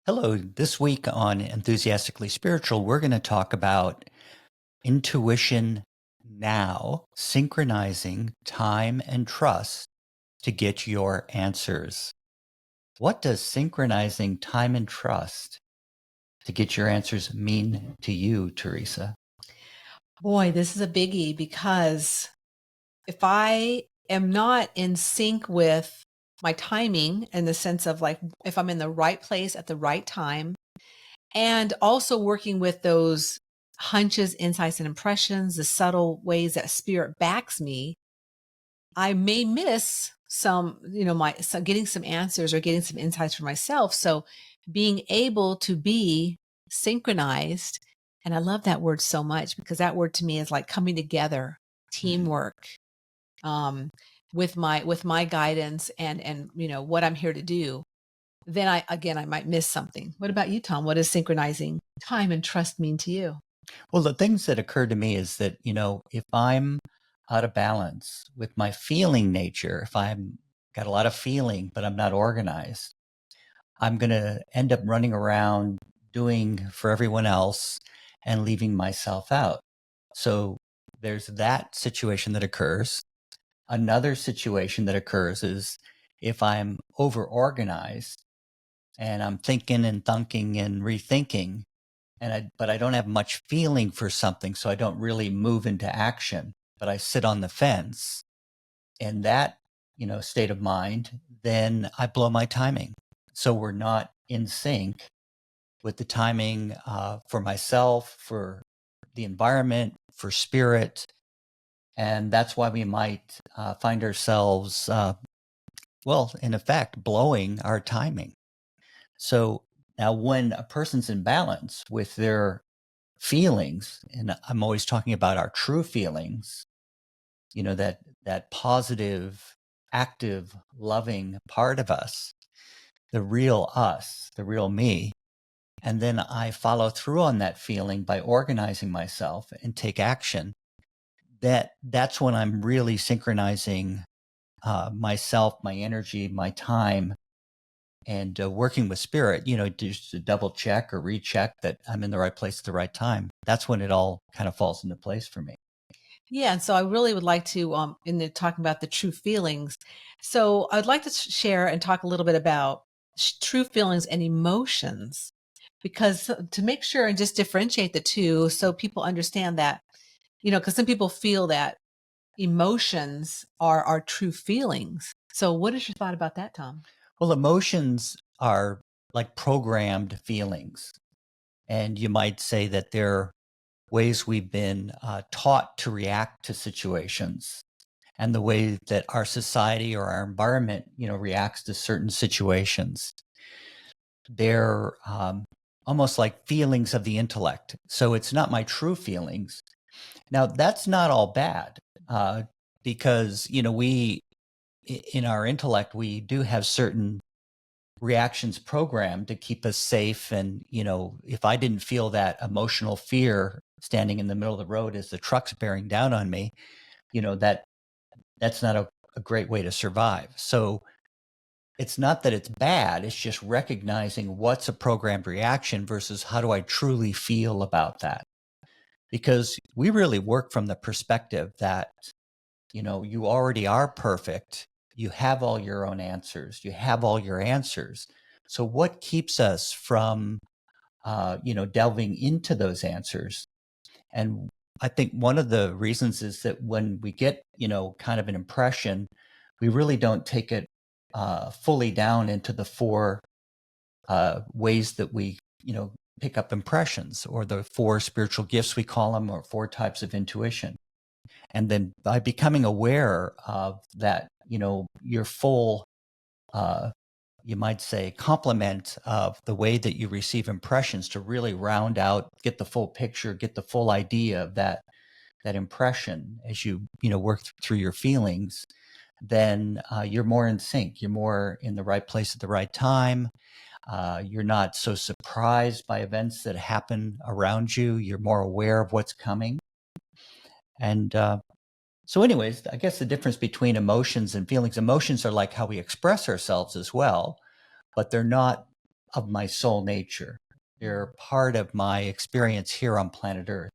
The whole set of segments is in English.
Hello, this week on Enthusiastically Spiritual, we're going to talk about intuition now, synchronizing time and trust to get your answers. What does synchronizing time and trust to get your answers mean to you, Teresa? Boy, this is a biggie because if I am not in sync with my timing in the sense of like if I'm in the right place at the right time and also working with those hunches, insights, and impressions, the subtle ways that spirit backs me, I may miss getting some answers or getting some insights for myself. So being able to be synchronized, and I love that word so much because that word to me is like coming together, Mhm. teamwork, um, with my guidance and what I'm here to do. Then I might miss something. What about you, Tom? What does synchronizing time and trust mean to you? Well, the things that occur to me is that, if I'm out of balance with my feeling nature, if I'm got a lot of feeling, but I'm not organized, I'm going to end up running around doing for everyone else and leaving myself out. So there's that situation that occurs. Another situation that occurs is if I'm over organized and I'm thinking and thunking and rethinking, but I don't have much feeling for something, so I don't really move into action, but I sit on the fence. In that, state of mind, then I blow my timing. So we're not in sync with the timing for myself, for the environment, for spirit. And that's why we might find ourselves, in effect, blowing our timing. So now, when a person's in balance with their feelings, and I'm always talking about our true feelings, that positive, active, loving part of us, the real me, and then I follow through on that feeling by organizing myself and take action, that's when I'm really synchronizing myself, my energy, my time, and working with spirit, just to double check or recheck that I'm in the right place at the right time. That's when it all kind of falls into place for me. Yeah, and so I really would like to, in the talking about the true feelings. So I'd like to share and talk a little bit about true feelings and emotions, because to make sure and just differentiate the two, so people understand that, because some people feel that emotions are our true feelings. So what is your thought about that, Tom? Well, emotions are like programmed feelings. And you might say that they're ways we've been taught to react to situations and the way that our society or our environment, reacts to certain situations. They're almost like feelings of the intellect. So it's not my true feelings. Now, that's not all bad because, in our intellect, we do have certain reactions programmed to keep us safe. And, if I didn't feel that emotional fear standing in the middle of the road as the truck's bearing down on me, that's not a great way to survive. So it's not that it's bad, it's just recognizing what's a programmed reaction versus how do I truly feel about that. Because we really work from the perspective that, you already are perfect. You have all your own answers. You have all your answers. So what keeps us from, delving into those answers? And I think one of the reasons is that when we get, kind of an impression, we really don't take it fully down into the four ways that we, pick up impressions, or the four spiritual gifts we call them, or four types of intuition. And then by becoming aware of that, your full, uh, you might say, complement of the way that you receive impressions to really round out, get the full picture, get the full idea of that impression as you work through your feelings, then you're more in sync. You're more in the right place at the right time. You're not so surprised by events that happen around you. You're more aware of what's coming. And so, anyways, I guess the difference between emotions and feelings, emotions are like how we express ourselves as well, but they're not of my soul nature. They're part of my experience here on planet Earth.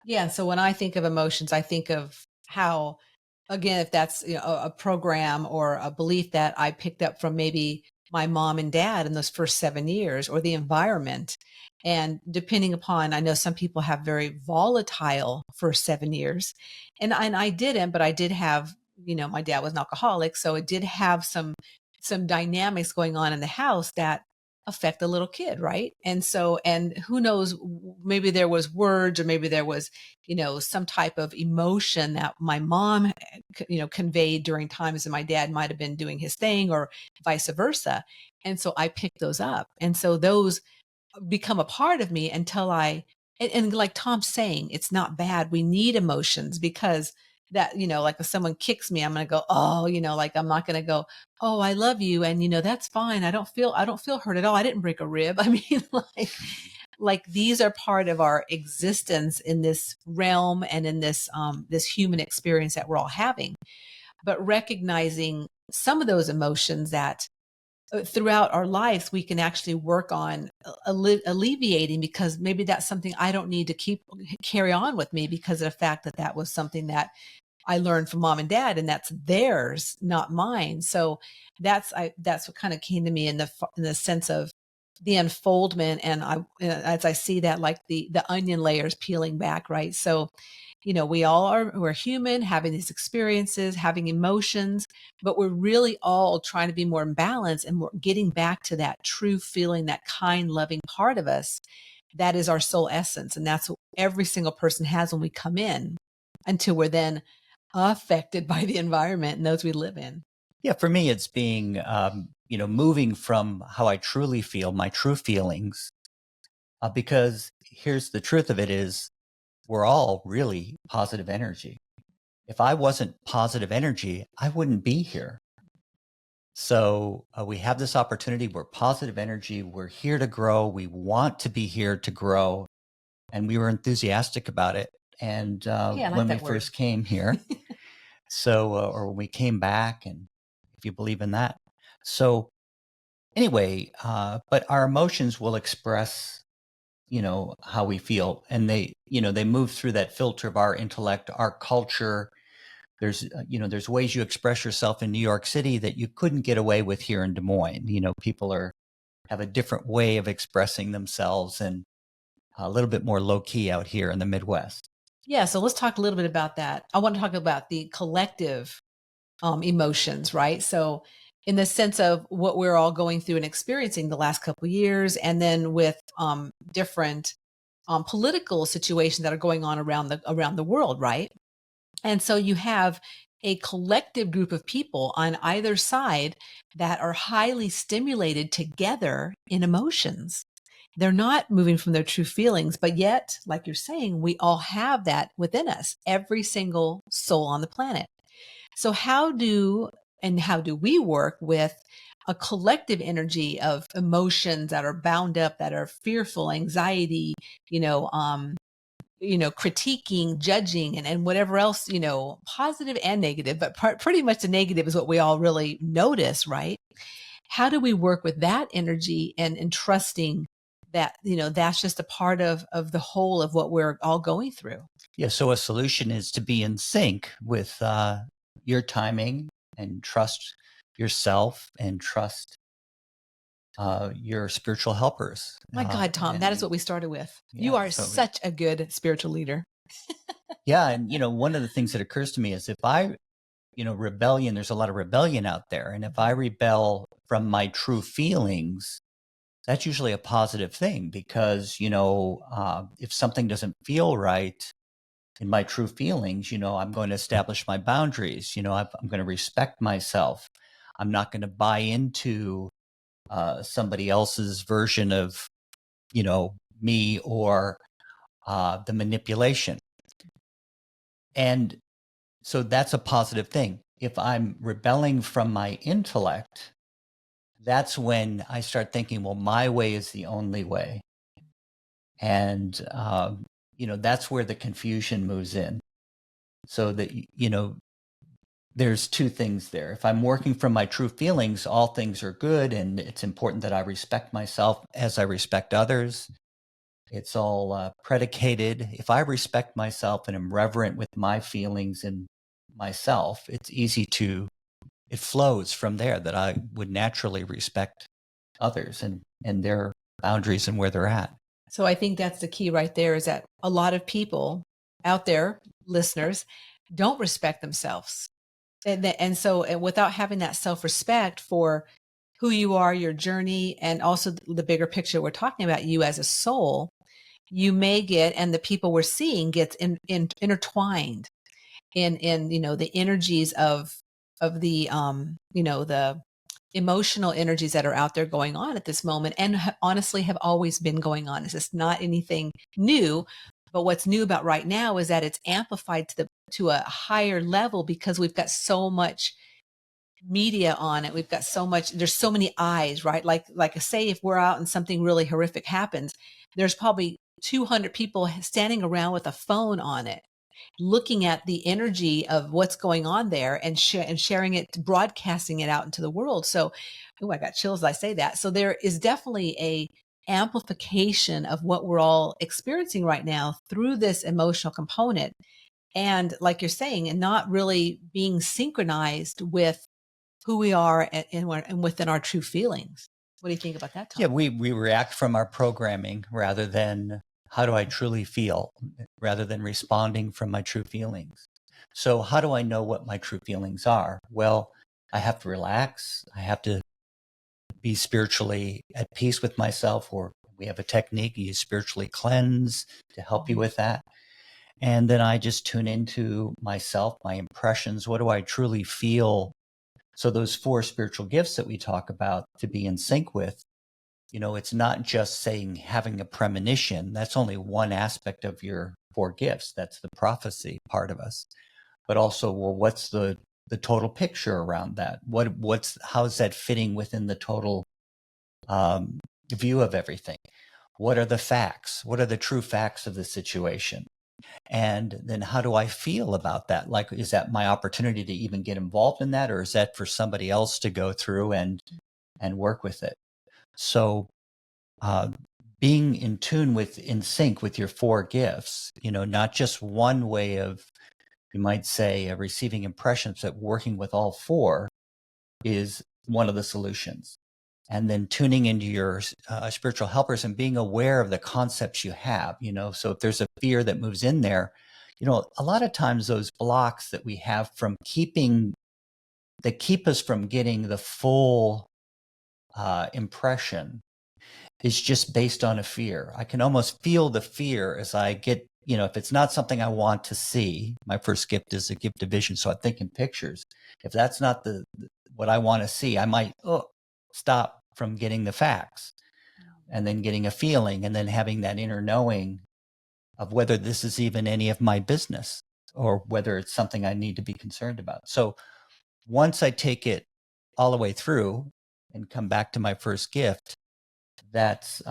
Yeah. So when I think of emotions, I think of how, again, if that's a program or a belief that I picked up from maybe my mom and dad in those first 7 years, or the environment. And depending upon, I know some people have very volatile first 7 years, and I didn't, but I did have, my dad was an alcoholic, so it did have some dynamics going on in the house that affect a little kid, right? And so, and who knows, maybe there was words, or maybe there was, some type of emotion that my mom, conveyed during times that my dad might have been doing his thing, or vice versa. And so I picked those up. And so those become a part of me until and like Tom's saying, it's not bad. We need emotions, because that, like if someone kicks me, I'm going to go, oh, like I'm not going to go, oh, I love you. And, that's fine. I don't feel hurt at all. I didn't break a rib. I mean, like these are part of our existence in this realm and in this human experience that we're all having. But recognizing some of those emotions that throughout our lives we can actually work on alleviating, because maybe that's something I don't need to carry on with me, because of the fact that that was something that I learned from mom and dad, and that's theirs, not mine. So that's what kind of came to me in the sense of the unfoldment. And as I see that, like the onion layers peeling back, right? So, we're human, having these experiences, having emotions, but we're really all trying to be more in balance, and we're getting back to that true feeling, that kind, loving part of us. That is our soul essence. And that's what every single person has when we come in, until we're then affected by the environment and those we live in. Yeah, for me, it's being, moving from how I truly feel, my true feelings, because here's the truth of it is we're all really positive energy. If I wasn't positive energy, I wouldn't be here. So we have this opportunity. We're positive energy. We're here to grow. We want to be here to grow. And we were enthusiastic about it. And Yeah, I like when we that word. first came here, or when we came back, and if you believe in that. So anyway, but our emotions will express, how we feel. And they move through that filter of our intellect, our culture. There's ways you express yourself in New York City that you couldn't get away with here in Des Moines. People have a different way of expressing themselves, and a little bit more low key out here in the Midwest. Yeah, so let's talk a little bit about that. I want to talk about the collective emotions, right? So, in the sense of what we're all going through and experiencing the last couple of years, and then with different political situations that are going on around the world, right? And so you have a collective group of people on either side that are highly stimulated together in emotions. They're not moving from their true feelings, but yet, like you're saying, we all have that within us, every single soul on the planet. So how do we work with a collective energy of emotions that are bound up, that are fearful, anxiety, you know, um, critiquing, judging, and whatever else, positive and negative, but pretty much the negative is what we all really notice, right? How do we work with that energy, and trusting that, that's just a part of the whole of what we're all going through? Yeah. So a solution is to be in sync with your timing, and trust yourself, and trust your spiritual helpers. My God, Tom, that is what we started with. You Yeah. are So such a good spiritual leader. yeah, and one of the things that occurs to me is if I, rebellion, there's a lot of rebellion out there, and if I rebel from my true feelings, that's usually a positive thing, because if something doesn't feel right in my true feelings, I'm going to establish my boundaries. I'm going to respect myself. I'm not going to buy into somebody else's version of me, or the manipulation. And so that's a positive thing. If I'm rebelling from my intellect, that's when I start thinking, well, my way is the only way. And, that's where the confusion moves in. So that, there's two things there. If I'm working from my true feelings, all things are good, and it's important that I respect myself as I respect others. It's all predicated. If I respect myself and am reverent with my feelings and myself, it flows from there that I would naturally respect others and their boundaries and where they're at. So I think that's the key right there, is that a lot of people out there, listeners, don't respect themselves. And without having that self-respect for who you are, your journey, and also the bigger picture we're talking about, you as a soul, you may get, and the people we're seeing gets intertwined in the energies of the the emotional energies that are out there going on at this moment, and honestly have always been going on. It's just not anything new. But what's new about right now is that it's amplified to a higher level because we've got so much media on it. We've got so much, there's so many eyes, right? Like say if we're out and something really horrific happens, there's probably 200 people standing around with a phone on it, looking at the energy of what's going on there and sharing it, broadcasting it out into the world. So, oh, I got chills as I say that. So there is definitely a amplification of what we're all experiencing right now through this emotional component. And like you're saying, and not really being synchronized with who we are and within our true feelings. What do you think about that, Tom? Yeah, we react from our programming rather than how do I truly feel, rather than responding from my true feelings. So how do I know what my true feelings are? Well, I have to relax. I have to be spiritually at peace with myself, or we have a technique, you spiritually cleanse to help you with that. And then I just tune into myself, my impressions. What do I truly feel? So those four spiritual gifts that we talk about to be in sync with, it's not just saying having a premonition. That's only one aspect of your four gifts. That's the prophecy part of us. But also, well, what's the total picture around that? How's that fitting within the total view of everything? What are the facts? What are the true facts of the situation? And then how do I feel about that? Like, is that my opportunity to even get involved in that, or is that for somebody else to go through and work with it? So being in sync with your four gifts, not just one way of, you might say, receiving impressions, but working with all four is one of the solutions. And then tuning into your spiritual helpers and being aware of the concepts you have, so if there's a fear that moves in there, a lot of times those blocks that we have that keep us from getting the full impression is just based on a fear. I can almost feel the fear as I get, if it's not something I want to see. My first gift is a gift of vision, so I think in pictures. If that's not what I want to see, I might stop from getting the facts and then getting a feeling and then having that inner knowing of whether this is even any of my business or whether it's something I need to be concerned about. So once I take it all the way through and come back to my first gift, that's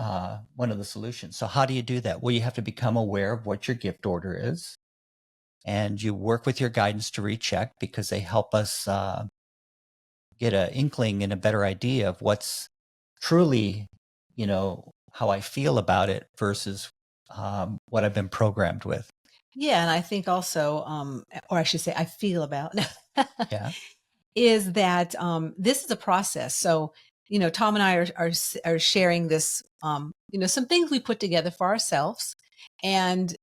one of the solutions. So how do you do that? Well, you have to become aware of what your gift order is, and you work with your guidance to recheck, because they help us get an inkling and a better idea of what's truly, how I feel about it versus what I've been programmed with. Yeah, and I think also, or I should say, I feel about Yeah. is that this is a process. So, Tom and I are sharing this, some things we put together for ourselves, and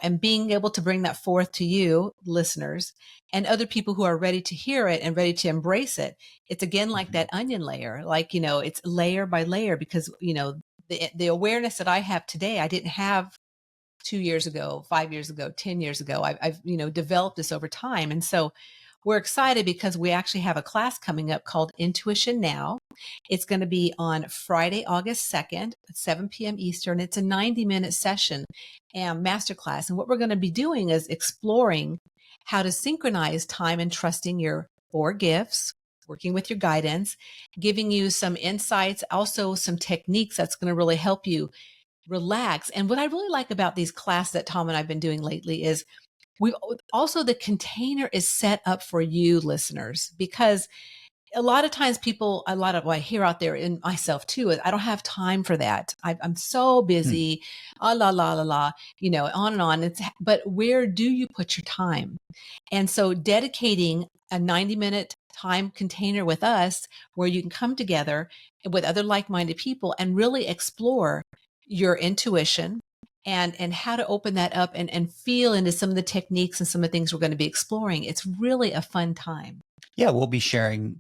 and being able to bring that forth to you, listeners, and other people who are ready to hear it and ready to embrace it. It's again like that onion layer, like it's layer by layer, because the awareness that I have today, I didn't have 2 years ago, 5 years ago, 10 years ago. I've developed this over time. And so we're excited because we actually have a class coming up called Intuition Now. It's going to be on Friday, August 2nd at 7 p.m. Eastern. It's a 90-minute session and masterclass. And what we're going to be doing is exploring how to synchronize time and trusting your four gifts, working with your guidance, giving you some insights, also some techniques that's going to really help you relax. And what I really like about these classes that Tom and I've been doing lately is We also, the container is set up for you listeners, because a lot of times people, what I hear out there, in myself too, is I don't have time for that. I'm so Hmm. busy, la, la, la, la, on and on. But where do you put your time? And so dedicating a 90-minute time container with us, where you can come together with other like-minded people and really explore your intuition and how to open that up and feel into some of the techniques and some of the things we're going to be exploring. It's really a fun time. Yeah, we'll be sharing,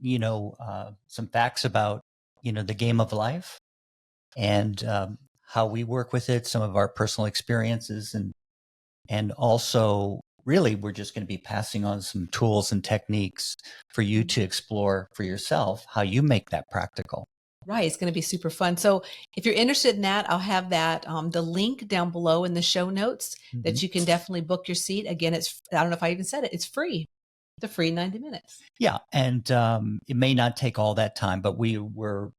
some facts about, the game of life and how we work with it, some of our personal experiences, and also really we're just going to be passing on some tools and techniques for you to explore for yourself how you make that practical. Right. It's going to be super fun. So if you're interested in that, I'll have that, the link down below in the show notes that Mhm. you can definitely book your seat. Again, I don't know if I even said it, it's free, the free 90 minutes. Yeah, and it may not take all that time, but we're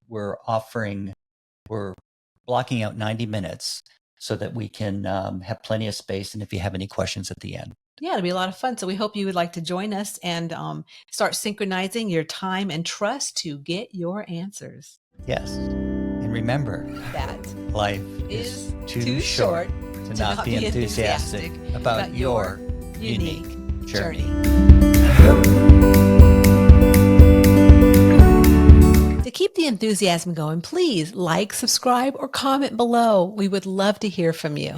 blocking out 90 minutes so that we can have plenty of space. And if you have any questions at the end. Yeah, it'll be a lot of fun. So we hope you would like to join us and start synchronizing your time and trust to get your answers. Yes. And remember That life is too short to not be enthusiastic about your unique journey. To keep the enthusiasm going, please like, subscribe, or comment below. We would love to hear from you.